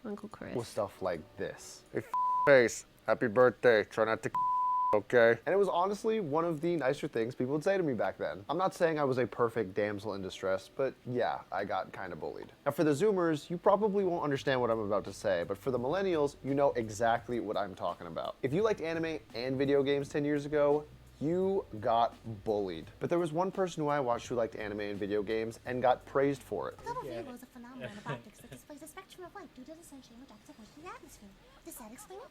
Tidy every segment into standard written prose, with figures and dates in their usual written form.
Uncle Chris. with stuff like this. Hey, face, happy birthday. Try not to okay? And it was honestly one of the nicer things people would say to me back then. I'm not saying I was a perfect damsel in distress, but yeah, I got kind of bullied. Now for the Zoomers, you probably won't understand what I'm about to say, but for the millennials, you know exactly what I'm talking about. If you liked anime and video games 10 years ago, you got bullied. But there was one person who I watched who liked anime and video games and got praised for it. I thought a rainbow is a phenomenon of optics that displays a spectrum of light due to the sunshine which acts upon the atmosphere. Does that explain it?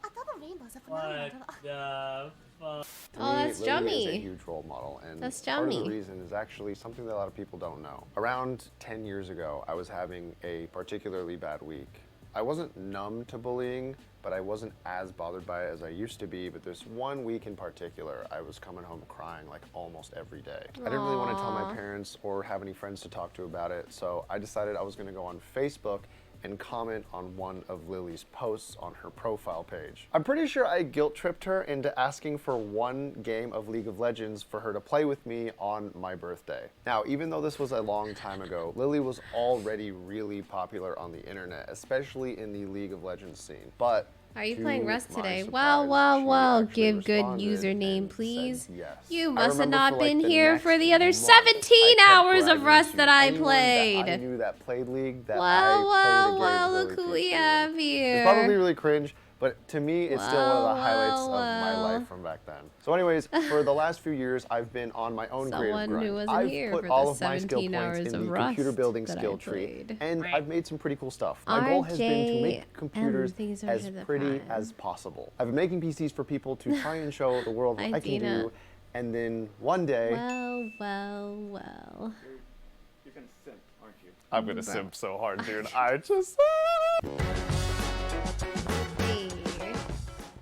I thought a rainbow is a phenomenon of... Oh, Me, that's Lily is a Jummy. huge role model, and That's part of the Jummy. reason is actually something that a lot of people don't know. Around 10 years ago, I was having a particularly bad week. I wasn't numb to bullying, but I wasn't as bothered by it as I used to be. But this one week in particular, I was coming home crying like almost every day. I didn't really want to tell my parents or have any friends to talk to about it, so I decided I was going to go on Facebook and comment on one of Lily's posts on her profile page. I'm pretty sure I guilt tripped her into asking for one game of League of Legends for her to play with me on my birthday. Now, even though this was a long time ago, Lily was already really popular on the internet, especially in the League of Legends scene. But Are you to playing Rust my today? surprise, Well, she actually give good responded username, and please. said yes. You I must have remember not for, like, been the here next for the other month, 17 I kept hours of bragging Rust to that I anyone that I played. knew that played League that Well, I played well, a game look with who LilyPichu we in. have here. It's probably really cringe, but to me, it's still one of the highlights of my well. life from back then. So anyways, for the last few years, I've been on my own creative Someone grind. who wasn't I've here put for all the of my skill 17 points hours in of the computer Rust building that I skill tree, played. and I've made some pretty cool stuff. My goal has been to make computers things are as to the pretty prime. as possible. I've been making PCs for people to try and show the world what Hi, I can Dina. do, and then one day, Well. You're gonna simp, aren't you? I'm gonna simp so hard, dude. I just. Hey.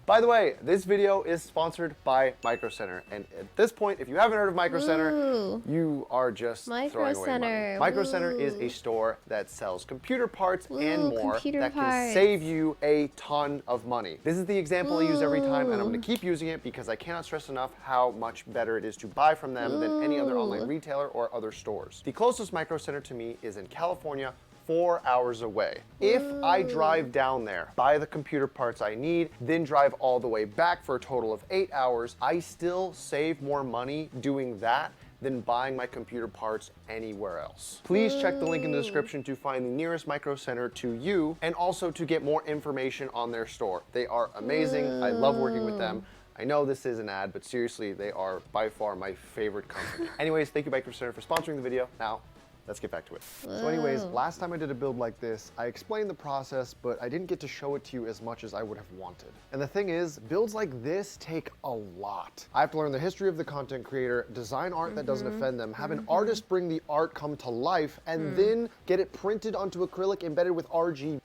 By the way, this video is sponsored by Micro Center, and at this point, if you haven't heard of Micro Center, Ooh. you are just Micro throwing away money. Center, Micro Center is woo. a store that sells computer parts and Ooh, more computer that can parts. save you a ton of money. This is the example I use every time, and I'm Ooh. going to keep using it because I cannot stress enough how much better it is to buy from them than any other online Ooh. retailer or other stores. The closest Micro Center to me is in California, 4 hours away. If I drive down there, buy the computer parts I need, then drive all the way back for a total of 8 hours, I still save more money doing that than buying my computer parts anywhere else. Please check the link in the description to find the nearest Micro Center to you and also to get more information on their store. They are amazing. I love working with them. I know this is an ad, but seriously, they are by far my favorite company. Anyways, thank you Micro Center for sponsoring the video. Now, let's get back to it. So anyways, Whoa. last time I did a build like this, I explained the process, but I didn't get to show it to you as much as I would have wanted. And the thing is, builds like this take a lot. I have to learn the history of the content creator, design art that doesn't offend them, have an artist bring the art come to life, and then get it printed onto acrylic embedded with RGB.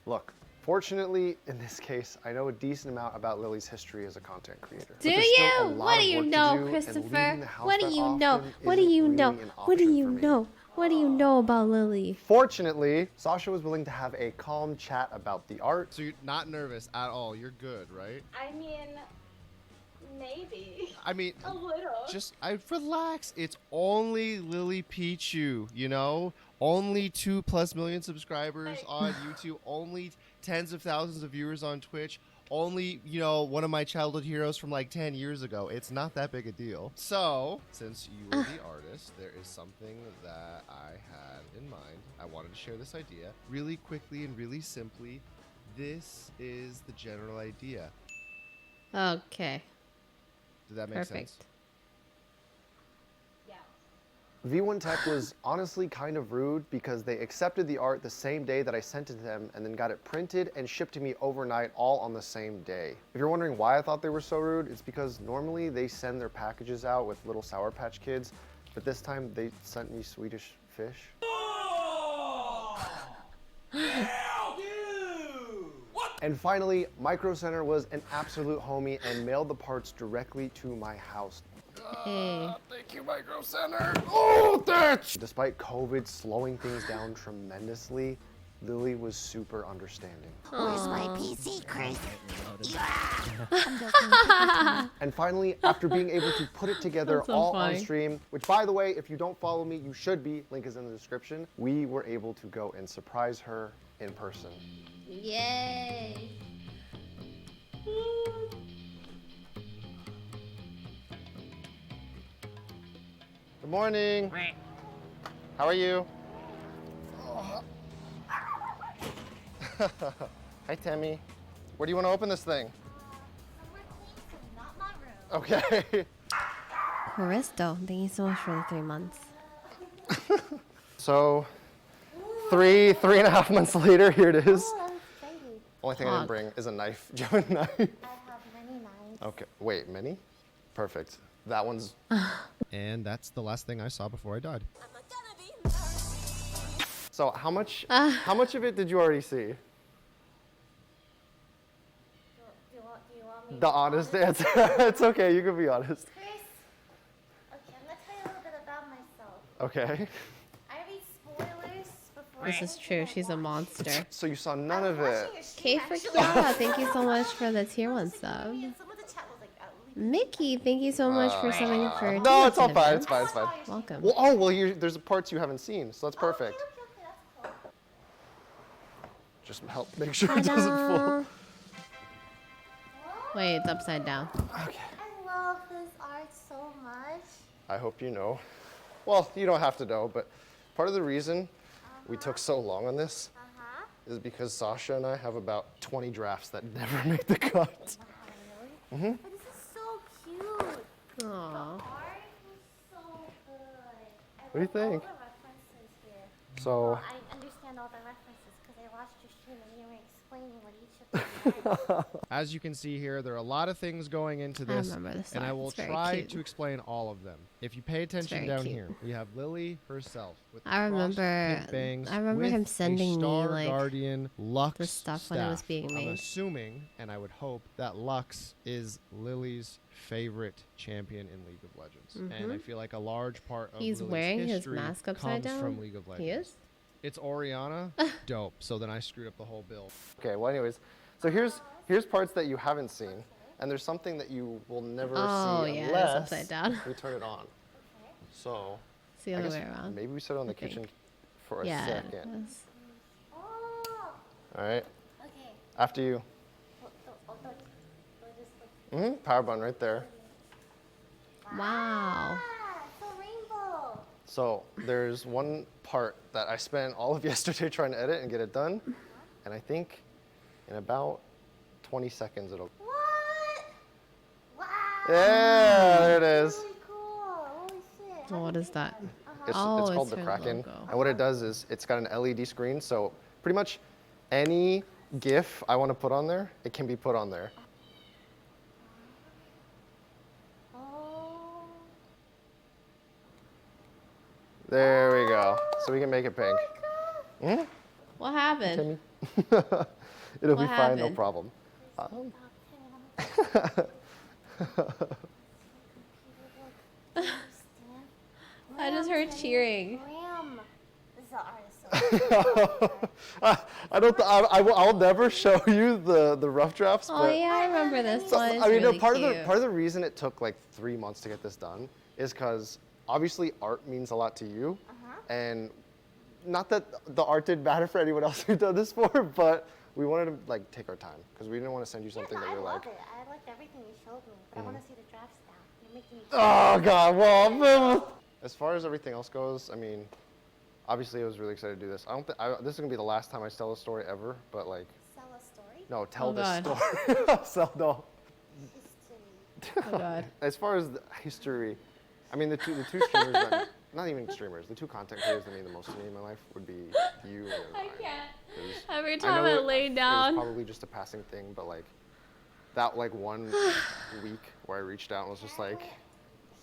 Look, fortunately, in this case, I know a decent amount about Lily's history as a content creator. But Do there's still a you? lot What of do you work to know, do, and leaving Kristofer? the house What do that you know? often What do isn't you really know? an What do option you for me. know? What do you know about Lily? Fortunately, Sasha was willing to have a calm chat about the art. So you're not nervous at all. You're good, right? I mean, maybe. I mean, A little. just relax. It's only LilyPichu, you know? Only 2+ million subscribers on YouTube. Only tens of thousands of viewers on Twitch. Only, you know, one of my childhood heroes from like 10 years ago. It's not that big a deal. So, since you were the artist, there is something that I had in mind. I wanted to share this idea really quickly and really simply. This is the general idea. Okay. Did that make Perfect. sense? Yeah. V1 Tech was honestly kind of rude because they accepted the art the same day that I sent it to them and then got it printed and shipped to me overnight all on the same day. If you're wondering why I thought they were so rude, it's because normally they send their packages out with little Sour Patch Kids, but this time they sent me Swedish fish. And finally, Micro Center was an absolute homie and mailed the parts directly to my house. Hey. Thank you, Micro Center. Oh, thanks! Despite COVID slowing things down tremendously, Lily was super understanding. Where's my PC, Chris? I'm joking. And finally, after being able to put it together That's so all on funny. stream, which by the way, if you don't follow me, you should be, link is in the description, we were able to go and surprise her in person. Yay. Good morning. How are you? Hi, Tammy. Where do you want to open this thing? Somewhere clean, so not my room. Okay. Kristo, thank you so much for the 3 months. So, three and a half months later, here it is. Oh, I'm excited. Only thing I didn't Fuck. bring is a knife. Do you have a knife? I have many knives. Okay. Wait, many? Perfect. That one's. And that's the last thing I saw before I died. So how much of it did you already see? Do you want me The honest answer. It's okay. You can be honest. Chris, okay, I'm gonna tell you a little bit about myself. Okay. I read spoilers before. This is true. She's a monster. So you saw none of it. K for Kiara, thank you so much for the tier 1 sub. Some of the chat was like, Mickey, thank you so much for subbing for No, tier it's all 1 fine. events. It's fine. It's fine. Welcome. Well, there's parts you haven't seen, so that's perfect. Okay, that's cool. Just help make sure it doesn't fall. Ta-da. Wait, it's upside down. Okay. I love this art so much. I hope you know. Well, you don't have to know, but part of the reason we took so long on this is because Sasha and I have about 20 drafts that never make the cut. Wow, really? But this is so cute. The Aww. art was so good. What do you think? All the references here. So, Well, I understand all the references because I watched your stream and you were explaining what each of them meant. As you can see here, there are a lot of things going into I this, remember this and I art. will It's very try cute. to explain all of them. If you pay attention very down cute. here, we have Lily herself. With the I remember- crossed pink bangs I remember with him a sending me, Star like, Guardian Lux the stuff when it was staff. being I'm made. assuming, and I would hope, that Lux is Lily's favorite champion in League of Legends. And I feel like a large part of He's Lily's wearing his history mask upside comes down? from League of Legends. He is? It's Oriana. Dope. So then I screwed up the whole build. okay, well anyways, so here's parts that you haven't seen, and there's something that you will never Oh, see yeah, it's unless upside down. we turn it on. So, It's the I other guess way around. maybe we set it on the I think. kitchen for a Yeah. second. that's- Oh, All right, okay. after you. Power button right there. Wow. It's a rainbow. So there's one part that I spent all of yesterday trying to edit and get it done, and I think in about 20 seconds it'll. What? Wow. Yeah, there it is. Really cool. Holy shit. Well, what is that? It's Oh, called it's the her Kraken, logo. and what it does is it's got an LED screen, so pretty much any GIF I want to put on there, it can be put on there. Oh. There we go. So we can make it pink. What happened? It'll What be fine, no happened? problem. I just heard cheering. Graham. This is the artist. I'll never show you the rough drafts, Oh but yeah, I remember this so, one. It's I mean, no, really part cute. of the reason it took like 3 months to get this done is because obviously art means a lot to you, and not that the art didn't matter for anyone else we've done this for, but we wanted to like take our time because we didn't want to send you something Yeah, that no, you're I like, love it. I liked everything you showed me, but I want to see the drafts now. You're making me. oh god, well. As far as everything else goes, I mean, obviously I was really excited to do this. I don't think this is gonna be the last time I tell a story ever, but like, Sell a story. no, tell Oh, this God. story. So no. History. Oh god. As far as the history, I mean, the two streamers, that, not even streamers, the two content creators that mean the most to me in my life would be you and Ryan. Every I time know I lay It was down. probably just a passing thing, but like, that like 1 week where I reached out and was just like,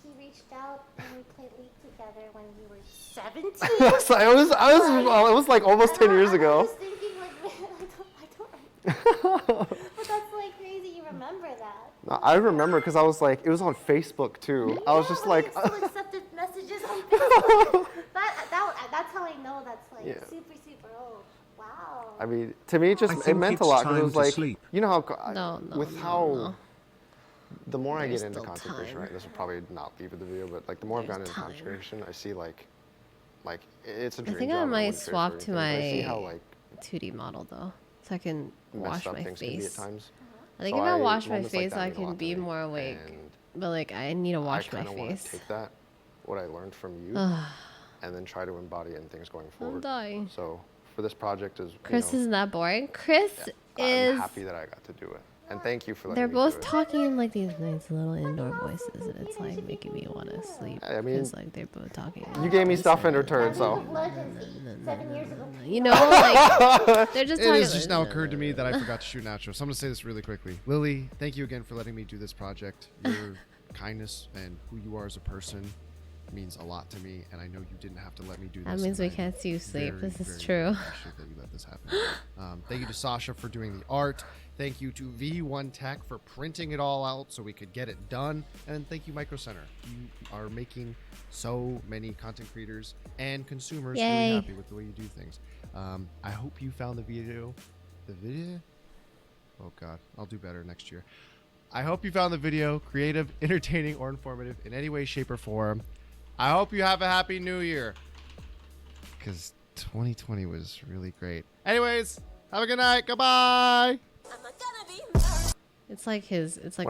He reached out and we played League together when you were 17. so it was like almost 10 years I ago. was thinking like, I don't. But that's like crazy. You remember that? No, I remember because I was like, it was on Facebook too. I was Yeah, just but like, you still accepted messages on Facebook. That's how I know that's like Yeah. super old. Wow. I mean, to me, I it think meant a it's lot because it time was to like, sleep. you know No, no, with no, how no. the more I There's get into still content creation, time. right? This will probably not leave in the video, but like the more I've There's gotten into content time. creation, I see like it's a dream think job. I and might wouldn't trade for swap to anything, but I see how my like 2D model though, so I can wash messed up my things can be at face. times. I think So if I wash my moments like face, that I mean a can lot to be me, more awake. and But like, I need to wash I my kind of want to face. take that, what I learned from you, and then try to embody it in things going I'm forward. dying. So for this project, Chris you know, isn't that boring. Chris I'm is. happy that I got to do it, and thank you for letting They're me both do it. talking in like these nice little indoor voices, and it's like making me want to sleep. I mean, because like they're both talking. You gave me stuff in return, so. Legacy, 7 years ago. You know, like they're just It talking. has just now occurred to me that I forgot to shoot an outro, so I'm gonna say this really quickly. Lily, thank you again for letting me do this project. Your kindness and who you are as a person means a lot to me, and I know you didn't have to let me do this. That means we and I can't see you sleep. very, This is very true. appreciate that you let this happen. Thank you to Sasha for doing the art. Thank you to V1 Tech for printing it all out so we could get it done. And thank you, Micro Center. You are making so many content creators and consumers Yay. really happy with the way you do things. I hope you found the video. Oh God, I'll do better next year. I hope you found the video creative, entertaining, or informative in any way, shape, or form. I hope you have a happy new year, because 2020 was really great. Anyways, have a good night. Goodbye. It's like his. It's like.